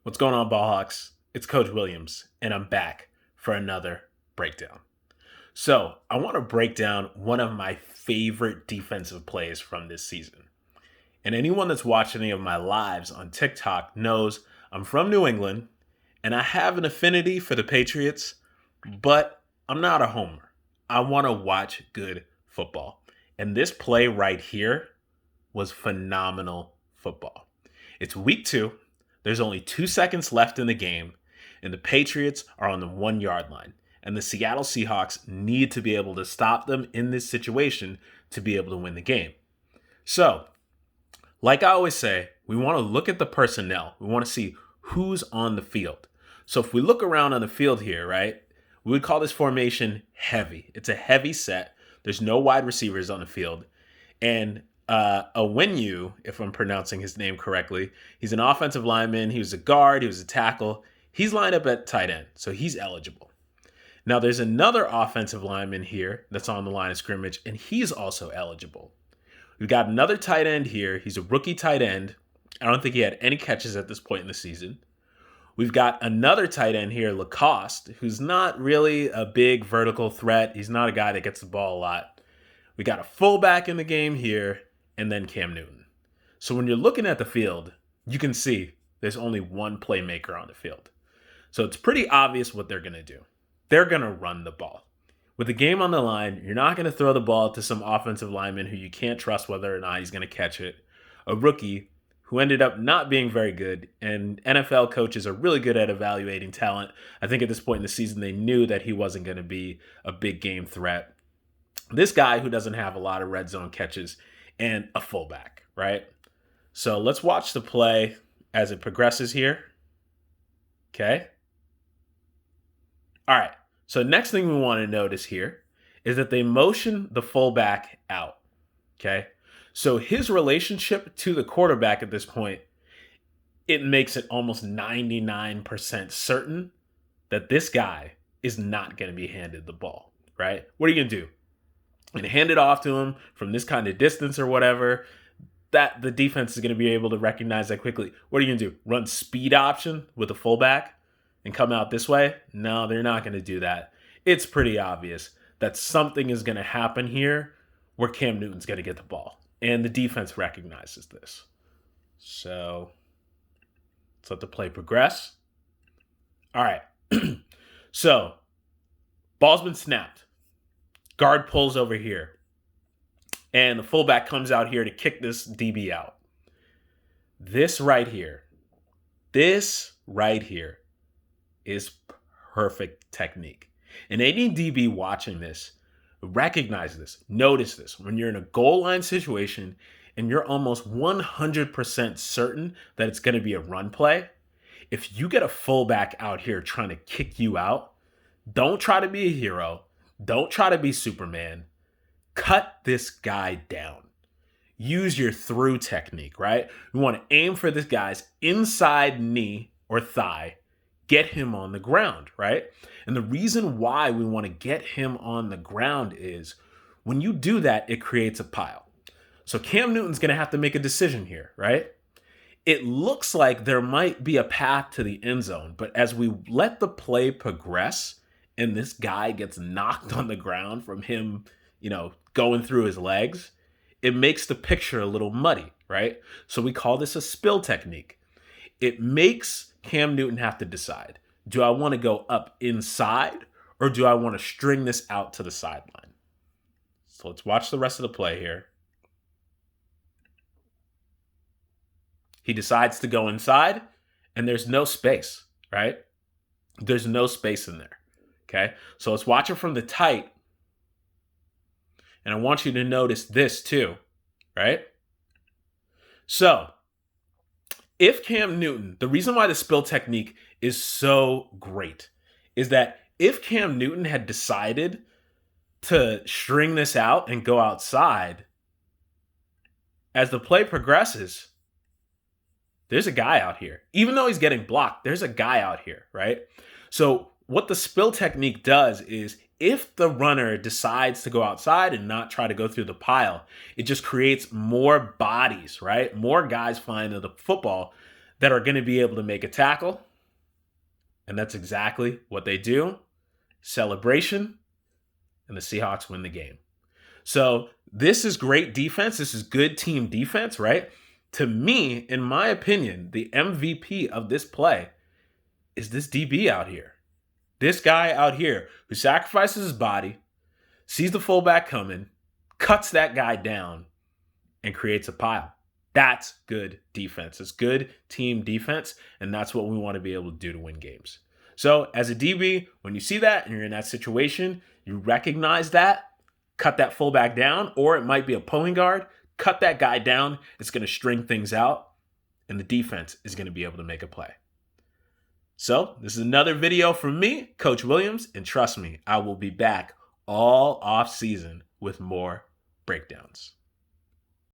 What's going on, Ballhawks? It's Coach Williams, and I'm back for another breakdown. So, I want to break down one of my favorite defensive plays from this season. And anyone that's watched any of my lives on TikTok knows I'm from New England, and I have an affinity for the Patriots, but I'm not a homer. I want to watch good football. And this play right here was phenomenal football. It's week 2. There's only 2 seconds left in the game, and the Patriots are on the 1 yard line. And the Seattle Seahawks need to be able to stop them in this situation to be able to win the game. So, like I always say, we want to look at the personnel. We want to see who's on the field. So if we look around on the field here, right, we would call this formation heavy. It's a heavy set. There's no wide receivers on the field. And Owenu, if I'm pronouncing his name correctly, he's an offensive lineman. He was a guard. He was a tackle. He's lined up at tight end, so he's eligible. Now, there's another offensive lineman here that's on the line of scrimmage, and he's also eligible. We've got another tight end here. He's a rookie tight end. I don't think he had any catches at this point in the season. We've got another tight end here, Lacoste, who's not really a big vertical threat. He's not a guy that gets the ball a lot. We got a fullback in the game here, and then Cam Newton. So when you're looking at the field, you can see there's only one playmaker on the field. So it's pretty obvious what they're going to do. They're going to run the ball. With the game on the line, you're not going to throw the ball to some offensive lineman who you can't trust whether or not he's going to catch it. A rookie who ended up not being very good, and NFL coaches are really good at evaluating talent. I think at this point in the season, they knew that he wasn't going to be a big game threat. This guy who doesn't have a lot of red zone catches and a fullback, right? So let's watch the play as it progresses here. Okay. All right. So next thing we want to notice here is that they motion the fullback out. Okay. So his relationship to the quarterback at this point, it makes it almost 99% certain that this guy is not going to be handed the ball, right? What are you going to do? And hand it off to him from this kind of distance or whatever, that the defense is going to be able to recognize that quickly. What are you going to do? Run speed option with the fullback and come out this way? No, they're not going to do that. It's pretty obvious that something is going to happen here where Cam Newton's going to get the ball. And the defense recognizes this. So let's let the play progress. All right. So ball's been snapped. Guard pulls over here. And the fullback comes out here to kick this DB out. This right here is perfect technique. And any DB watching this, recognize this, notice this. When you're in a goal line situation and you're almost 100% certain that it's going to be a run play, if you get a fullback out here trying to kick you out, don't try to be a hero. Don't try to be Superman. Cut this guy down. Use your through technique, right? We want to aim for this guy's inside knee or thigh. Get him on the ground, right? And the reason why we want to get him on the ground is when you do that, it creates a pile. So Cam Newton's going to have to make a decision here, right? It looks like there might be a path to the end zone, but as we let the play progress and this guy gets knocked on the ground from him, going through his legs, it makes the picture a little muddy, right? So we call this a spill technique. It makes Cam Newton have to decide, do I want to go up inside or do I want to string this out to the sideline? So let's watch the rest of the play here. He decides to go inside and there's no space, right? There's no space in there, okay? So let's watch it from the tight. And I want you to notice this too, right? So, if Cam Newton, the reason why the spill technique is so great is that if Cam Newton had decided to string this out and go outside, as the play progresses, there's a guy out here. Even though he's getting blocked, there's a guy out here, right? So what the spill technique does is if the runner decides to go outside and not try to go through the pile, it just creates more bodies, right? More guys flying to the football that are going to be able to make a tackle. And that's exactly what they do. Celebration, and the Seahawks win the game. So this is great defense. This is good team defense, right? To me, in my opinion, the MVP of this play is this DB out here. This guy out here who sacrifices his body, sees the fullback coming, cuts that guy down, and creates a pile. That's good defense. It's good team defense, and that's what we want to be able to do to win games. So as a DB, when you see that and you're in that situation, you recognize that, cut that fullback down, or it might be a pulling guard, cut that guy down. It's going to string things out, and the defense is going to be able to make a play. So this is another video from me, Coach Williams, and trust me, I will be back all off season with more breakdowns.